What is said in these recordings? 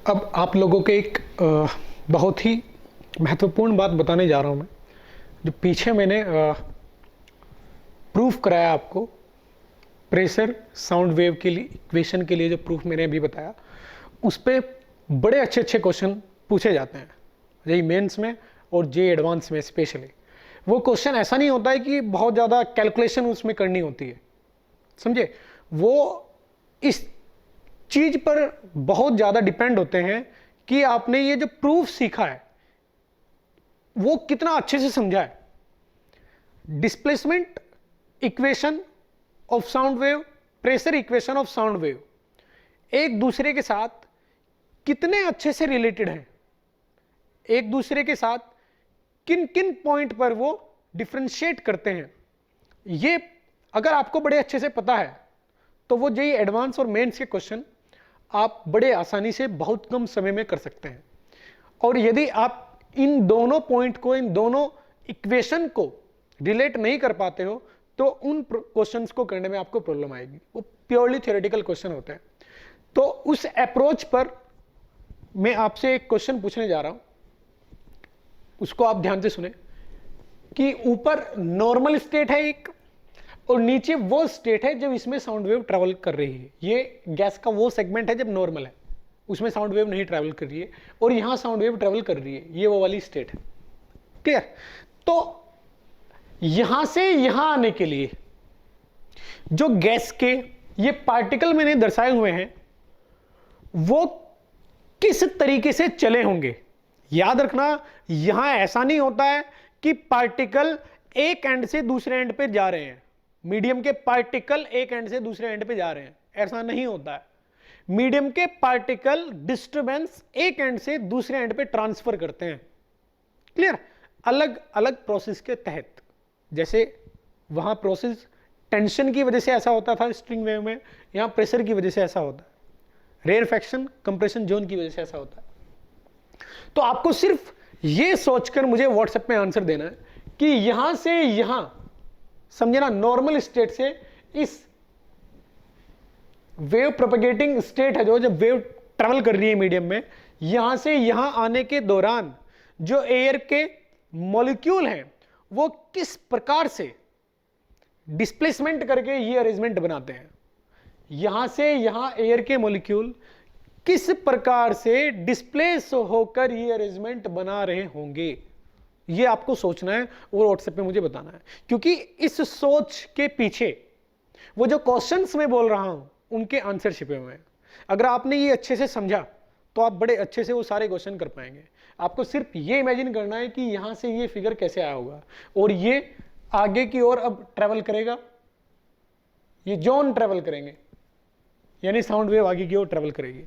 अब आप लोगों के एक बहुत ही महत्वपूर्ण बात बताने जा रहा हूं मैं, जो पीछे मैंने प्रूफ कराया आपको प्रेशर साउंड वेव के लिए इक्वेशन के लिए, जो प्रूफ मैंने अभी बताया उस पे बड़े अच्छे अच्छे क्वेश्चन पूछे जाते हैं जेईई मेंस में और जेईई एडवांस में स्पेशली। वो क्वेश्चन ऐसा नहीं होता है कि बहुत ज़्यादा कैलकुलेशन उसमें करनी होती है, समझे। वो इस चीज पर बहुत ज्यादा डिपेंड होते हैं कि आपने ये जो प्रूफ सीखा है वो कितना अच्छे से समझा है। Displacement equation of sound wave, pressure equation of sound wave एक दूसरे के साथ कितने अच्छे से रिलेटेड हैं, एक दूसरे के साथ किन किन पॉइंट पर वो डिफरेंशिएट करते हैं, ये अगर आपको बड़े अच्छे से पता है तो वो जेईई एडवांस और मेंस के क्वेश्चन आप बड़े आसानी से बहुत कम समय में कर सकते हैं। और यदि आप इन दोनों पॉइंट को, इन दोनों इक्वेशन को रिलेट नहीं कर पाते हो तो उन क्वेश्चंस को करने में आपको प्रॉब्लम आएगी। वो प्योरली थ्योरेटिकल क्वेश्चन होते हैं। तो उस अप्रोच पर मैं आपसे एक क्वेश्चन पूछने जा रहा हूं, उसको आप ध्यान से सुने कि ऊपर नॉर्मल स्टेट है एक और नीचे वो स्टेट है जब इसमें साउंड वेव ट्रैवल कर रही है। ये गैस का वो सेगमेंट है जब नॉर्मल है, उसमें साउंड वेव नहीं ट्रैवल कर रही है, और यहां साउंड वेव ट्रैवल कर रही है, ये वो वाली स्टेट है। क्लियर। तो यहां से यहां आने के लिए जो गैस के ये पार्टिकल मैंने दर्शाए हुए हैं वो किस तरीके से चले होंगे। याद रखना, यहां ऐसा नहीं होता है कि पार्टिकल एक एंड से दूसरे एंड पे जा रहे हैं, मीडियम के पार्टिकल एक एंड से दूसरे एंड पे जा रहे हैं, ऐसा नहीं होता है। मीडियम के पार्टिकल डिस्टरबेंस एक एंड से दूसरे एंड पे ट्रांसफर करते हैं। क्लियर। अलग अलग प्रोसेस के तहत, जैसे वहां प्रोसेस टेंशन की वजह से ऐसा होता था स्ट्रिंग वेव में, यहां प्रेशर की वजह से ऐसा होता है, रेयरफैक्शन कंप्रेशन जोन की वजह से ऐसा होता है। तो आपको सिर्फ यह सोचकर मुझे व्हाट्सएप में आंसर देना है कि यहां से यहां, समझे ना, नॉर्मल स्टेट से इस वेव प्रोपेगेटिंग स्टेट है जो जब वेव ट्रेवल कर रही है मीडियम में, यहां से यहां आने के दौरान जो एयर के मॉलिक्यूल हैं वो किस प्रकार से डिस्प्लेसमेंट करके ये अरेंजमेंट बनाते हैं। यहां से यहां एयर के मॉलिक्यूल किस प्रकार से डिस्प्लेस होकर ये अरेंजमेंट बना रहे होंगे, ये आपको सोचना है और व्हाट्सएप पे मुझे बताना है। क्योंकि इस सोच के पीछे वो जो क्वेश्चंस मैं बोल रहा हूं उनके आंसर छिपे हुए हैं। अगर आपने ये अच्छे से समझा तो आप बड़े अच्छे से वो सारे क्वेश्चन कर पाएंगे। आपको सिर्फ ये इमेजिन करना है कि यहां से ये फिगर कैसे आया होगा और ये आगे की ओर अब ट्रेवल करेगा, ये जोन ट्रेवल करेंगे, यानी साउंड वेव आगे की ओर ट्रेवल करेगी।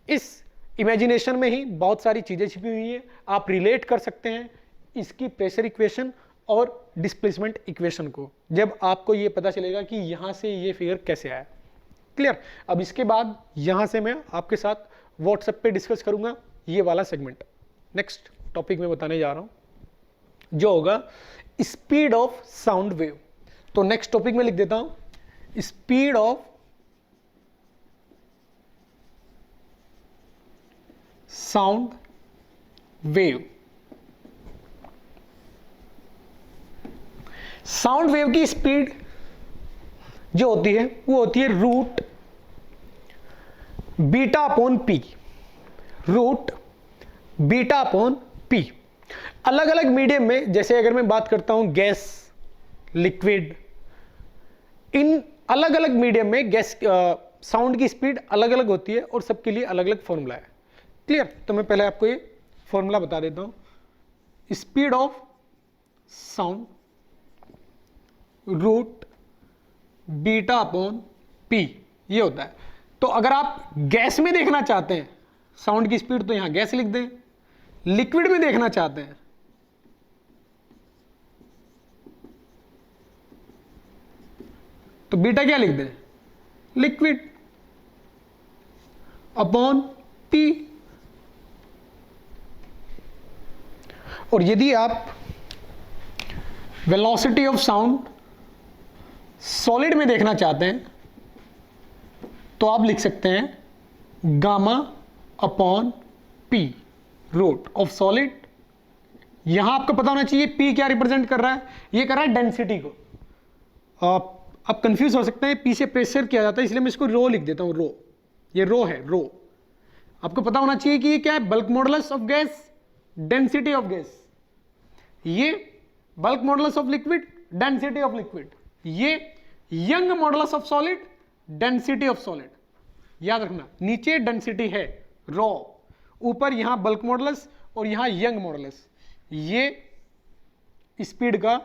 इस इमेजिनेशन में ही बहुत सारी चीजें छिपी हुई हैं। आप रिलेट कर सकते हैं इसकी प्रेशर इक्वेशन और डिस्प्लेसमेंट इक्वेशन को, जब आपको ये पता चलेगा कि यहां से ये फिगर कैसे आया। क्लियर। अब इसके बाद यहां से मैं आपके साथ व्हाट्सएप पे डिस्कस करूंगा ये वाला सेगमेंट। नेक्स्ट टॉपिक में बताने जा रहा हूं जो होगा स्पीड ऑफ साउंड वेव। तो नेक्स्ट टॉपिक में लिख देता हूं speed of sound wave. Sound wave की स्पीड जो होती है वो होती है root beta upon P, root beta upon P. अलग अलग मीडियम में, जैसे अगर मैं बात करता हूं गैस, लिक्विड, इन अलग अलग मीडियम में गैस साउंड की स्पीड अलग अलग होती है और सबके लिए अलग अलग फॉर्मूला है। क्लियर। तो मैं पहले आपको ये फॉर्मूला बता देता हूं। Speed of sound root beta upon P, ये होता है। तो अगर आप गैस में देखना चाहते हैं साउंड की स्पीड तो यहां गैस लिख दें, लिक्विड में देखना चाहते हैं तो बीटा क्या लिख दें, लिक्विड अपॉन पी। और यदि आप वेलोसिटी ऑफ साउंड सॉलिड में देखना चाहते हैं तो आप लिख सकते हैं gamma upon P root of solid. यहां आपको पता होना चाहिए P क्या रिप्रेजेंट कर रहा है, ये कर रहा है डेंसिटी को। आप कंफ्यूज हो सकते हैं, P से प्रेशर किया जाता है, इसलिए मैं इसको रो लिख देता हूं, रो। ये रो है, रो। आपको पता होना चाहिए कि ये क्या है, bulk modulus of gas, density of gas. ये bulk modulus of liquid, density of liquid. ये Young modulus of solid, density of solid. याद रखना, नीचे डेंसिटी है रॉ, ऊपर यहां बल्क मॉडुलस और यहां यंग मॉडुलस। ये स्पीड का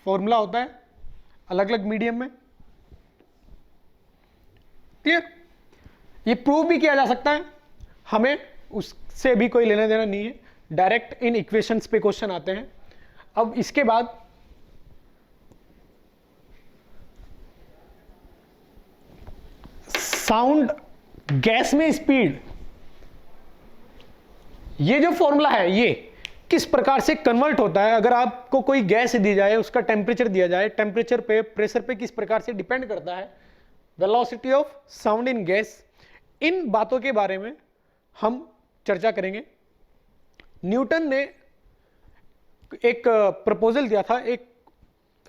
फॉर्मूला होता है अलग अलग मीडियम में। क्लियर? ये प्रूव भी किया जा सकता है, हमें उससे भी कोई लेना देना नहीं है, डायरेक्ट इन इक्वेशंस पे क्वेश्चन आते हैं। अब इसके बाद साउंड गैस में स्पीड, ये जो फॉर्मूला है ये किस प्रकार से कन्वर्ट होता है। अगर आपको कोई गैस दी जाए, उसका टेम्परेचर दिया जाए, टेम्परेचर पे, प्रेशर पे किस प्रकार से डिपेंड करता है velocity of sound in gas, इन बातों के बारे में हम चर्चा करेंगे। न्यूटन ने एक प्रपोजल दिया था, एक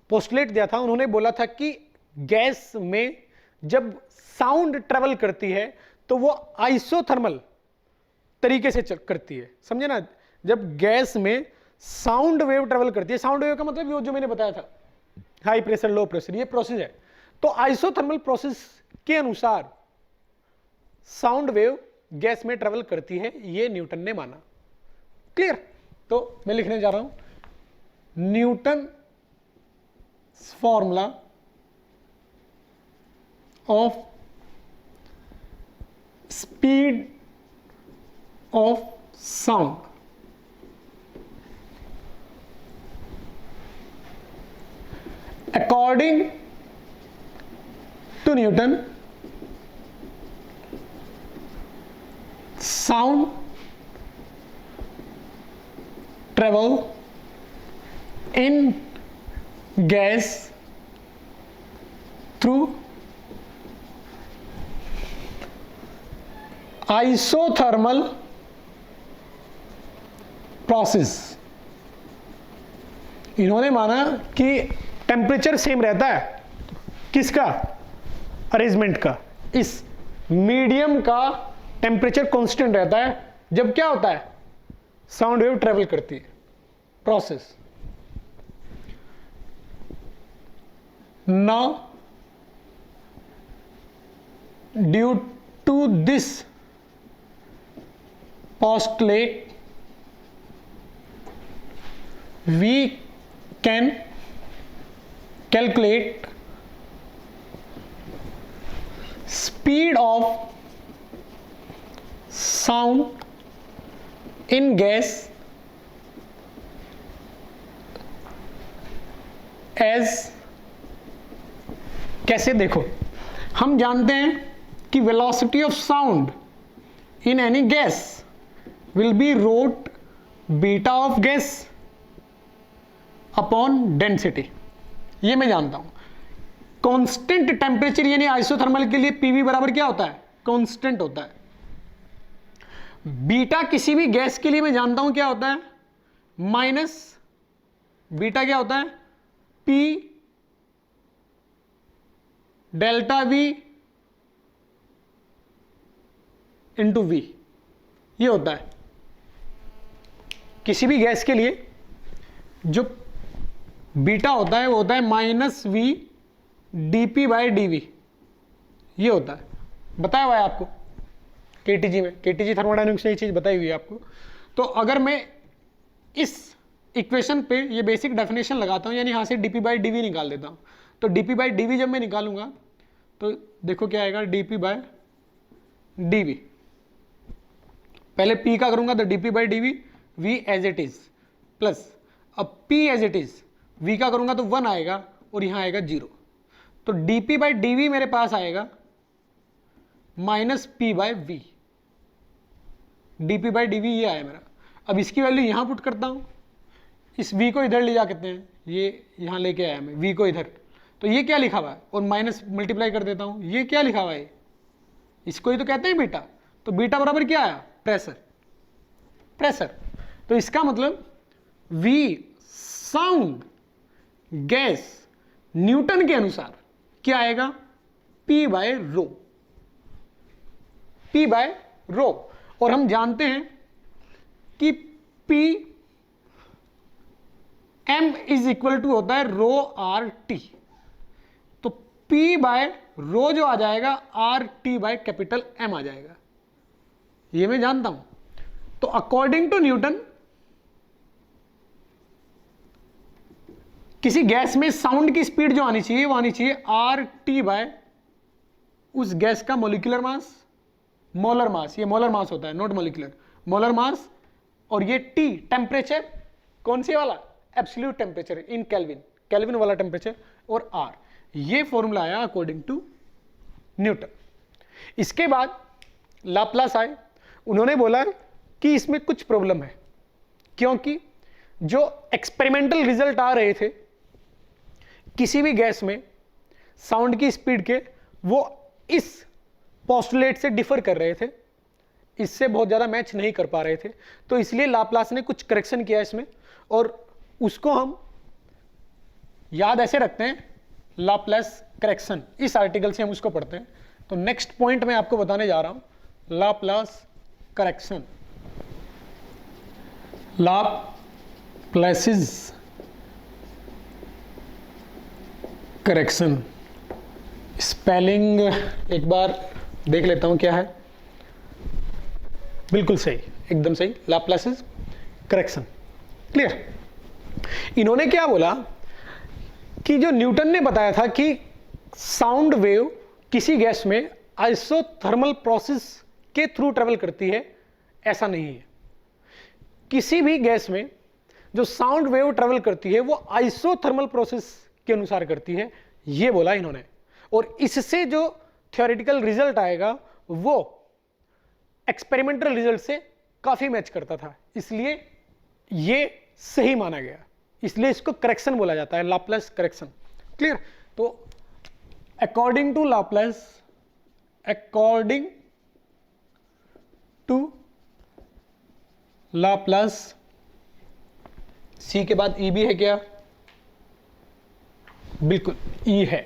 पोस्टुलेट दिया था। उन्होंने बोला था कि गैस में जब साउंड ट्रेवल करती है तो वो आइसोथर्मल तरीके से करती है। समझे ना? जब गैस में साउंड वेव ट्रेवल करती है, साउंड वेव का मतलब वो जो मैंने बताया था, हाई प्रेशर, लो प्रेशर, ये प्रोसेस है। तो आइसोथर्मल प्रोसेस के अनुसार साउंड वेव गैस में ट्रेवल करती है, ये न्यूटन ने माना। क्लियर? तो मैं लिखने जा रहा हूं, Newton formula of speed of sound. According to Newton, sound travel in gas through isothermal process। इन्होंने माना कि टेम्परेचर सेम रहता है, किसका? अरेंजमेंट का। इस मीडियम का टेम्परेचर कांस्टेंट रहता है जब क्या होता है, साउंड वेव ट्रेवल करती है। Process. Now due to this postulate we can calculate speed of sound in gas as, कैसे? देखो, हम जानते हैं कि velocity of sound in any gas will be root beta of gas upon density। ये मैं जानता हूं। कांस्टेंट टेम्परेचर यानी आइसोथर्मल के लिए पीवी बराबर क्या होता है? कांस्टेंट होता है। बीटा किसी भी गैस के लिए मैं जानता हूं क्या होता है? माइनस बीटा क्या होता है? P delta V into V, ये होता है किसी भी गैस के लिए। जो बीटा होता है वो होता है minus V DP by DV, ये होता है। बताया हुआ है आपको केटीजी में, केटीजी थर्मोडायनेमिक्स में ये चीज बताई हुई है आपको। तो अगर मैं इस इक्वेशन पे ये बेसिक डेफिनेशन लगाता हूं, यानी यहां से डीपी बाय डीवी निकाल देता हूं, तो डीपी बाय डीवी जब मैं निकालूंगा तो देखो क्या आएगा, डीपी बाय डीवी। पहले पी का करूंगा तो DP by DV, V as it is, plus अब P as it is, V का करूंगा तो 1 आएगा और यहां आएगा 0। तो डीपी बाय डीवी मेरे पास आएगा minus P by V. DP by DV ये आया मेरा। अब इसकी वैल्यू यहां पुट करता हूं, इस वी को इधर ले जा करते हैं, ये यहां लेके आया मैं वी को इधर, तो ये क्या लिखा हुआ है, और माइनस मल्टीप्लाई कर देता हूं, ये क्या लिखा हुआ है, इसको ही तो कहते हैं बीटा। तो बीटा बराबर क्या आया? प्रेशर। प्रेशर। तो इसका मतलब V साउंड गैस न्यूटन के अनुसार क्या आएगा, P by rho, P by rho. और हम जानते हैं कि P M is equal to होता है रो आर टी। तो P बाय रो जो आ जाएगा R T by capital M आ जाएगा, ये मैं जानता हूं। तो अकॉर्डिंग टू न्यूटन किसी गैस में साउंड की स्पीड जो आनी चाहिए वो आनी चाहिए आर टी बाय उस गैस का मोलिकुलर मास, मोलर मास, ये मोलर मास होता है नॉट मोलिकुलर, मोलर मास। और ये टी टेम्परेचर, कौन सी वाला, absolute temperature in kelvin, kelvin वाला टेम्परेचर, और आर। ये फॉर्मूला आया अकॉर्डिंग टू न्यूटन। इसके बाद लाप्लास आए, उन्होंने बोला कि इसमें कुछ प्रॉब्लम है, क्योंकि जो एक्सपेरिमेंटल रिजल्ट आ रहे थे किसी भी गैस में साउंड की स्पीड के, वो इस पोस्टुलेट से डिफर कर रहे थे, इससे बहुत ज्यादा मैच नहीं कर पा रहे थे। तो इसलिए लाप्लास ने कुछ करेक्शन किया इसमें, और उसको हम याद ऐसे रखते हैं, लाप्लास करेक्शन, इस आर्टिकल से हम उसको पढ़ते हैं। तो नेक्स्ट पॉइंट मैं आपको बताने जा रहा हूं, लाप्लास करेक्शन, लाप्लासिस करेक्शन। स्पेलिंग एक बार देख लेता हूं क्या है, बिल्कुल सही, एकदम सही, लाप्लासिस करेक्शन। क्लियर। इन्होंने क्या बोला कि जो न्यूटन ने बताया था कि साउंड वेव किसी गैस में आइसोथर्मल प्रोसेस के थ्रू ट्रेवल करती है, ऐसा नहीं है। किसी भी गैस में जो साउंड वेव ट्रेवल करती है वो आइसोथर्मल प्रोसेस के अनुसार करती है, ये बोला इन्होंने। और इससे जो थ्योरेटिकल रिजल्ट आएगा वो एक्सपेरिमेंटल रिजल्ट से काफी मैच करता था, इसलिए ये सही माना गया, इसलिए इसको करेक्शन बोला जाता है, लाप्लास करेक्शन। क्लियर। तो according to Laplace, according to Laplace, C के बाद ई भी है क्या, बिल्कुल ई है,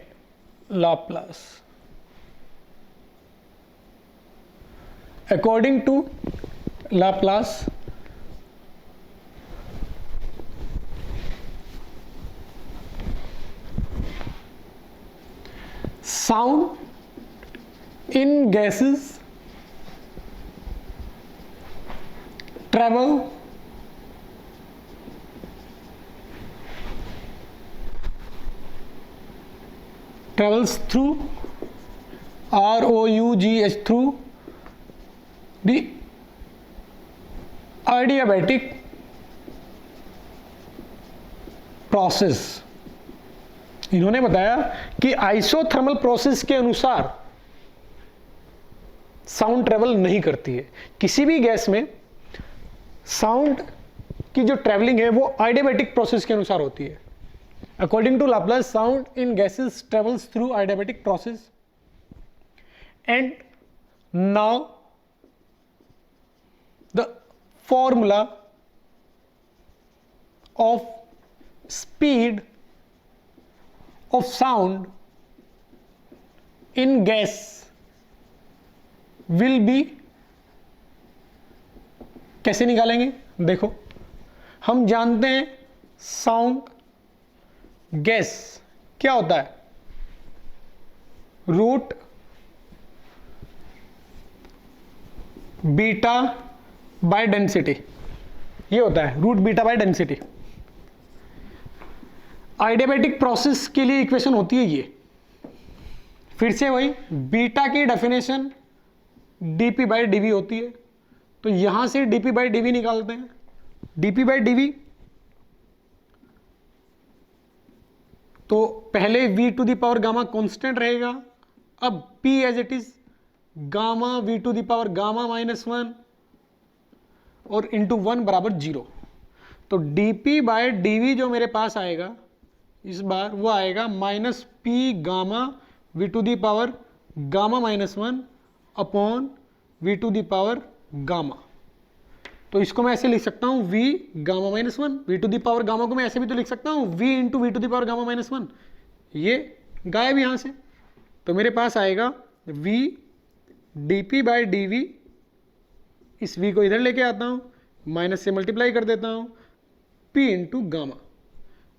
Laplace. According to Laplace sound in gases travels through ROUGH through the adiabatic process। इन्होंने बताया कि आइसोथर्मल प्रोसेस के अनुसार साउंड ट्रेवल नहीं करती है। किसी भी गैस में साउंड की जो ट्रेवलिंग है वो adiabatic प्रोसेस के अनुसार होती है। According to Laplace, sound in gases travels through adiabatic process, and now the formula of speed of sound in gas will be, कैसे निकालेंगे, देखो हम जानते हैं साउंड गैस क्या होता है, रूट बीटा बाय डेंसिटी, ये होता है root beta by density. Adiabatic process के लिए इक्वेशन होती है ये, फिर से वही बीटा की डेफिनेशन dp बाई dv होती है, तो यहां से dp बाई dv निकालते हैं। dp बाई dv तो पहले v to the power gamma constant रहेगा, अब p as it is gamma v to the power gamma -1 और इंटू 1 बराबर 0। तो dp बाय dv जो मेरे पास आएगा इस बार वो आएगा -p gamma v to the power gamma -1 upon v to the power gamma. तो इसको मैं ऐसे लिख सकता हूं v gamma minus one, v to the power gamma को मैं ऐसे भी तो लिख सकता हूं v into v to the power gamma minus one, ये गायब यहां से। तो मेरे पास आएगा v dp बाई dv, इस v को इधर लेके आता हूं, माइनस से मल्टीप्लाई कर देता हूं, p इंटू गामा।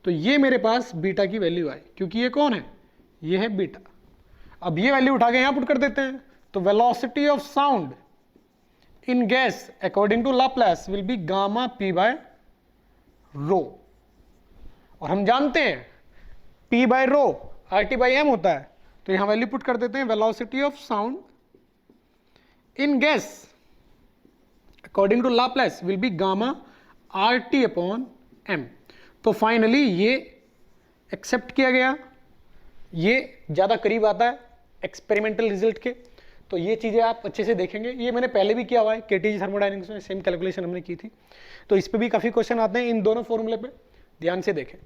तो ये मेरे पास बीटा की वैल्यू आई, क्योंकि ये कौन है, ये है बीटा। अब ये वैल्यू उठा के यहां पुट कर देते हैं, तो velocity of sound in gas according to Laplace will be gamma p by rho. और हम जानते हैं p by rho RT by m होता है, तो यहां वैल्यू पुट कर देते हैं, velocity of sound in gas according to Laplace will be gamma RT upon m। तो फाइनली ये एक्सेप्ट किया गया, ये ज़्यादा करीब आता है एक्सपेरिमेंटल रिजल्ट के। तो ये चीज़ें आप अच्छे से देखेंगे, ये मैंने पहले भी किया हुआ है केटीजी थर्मोडायनेमिक्स में, सेम कैलकुलेशन हमने की थी। तो इस पे भी काफ़ी क्वेश्चन आते हैं इन दोनों फॉर्मूले पे, ध्यान से देखें।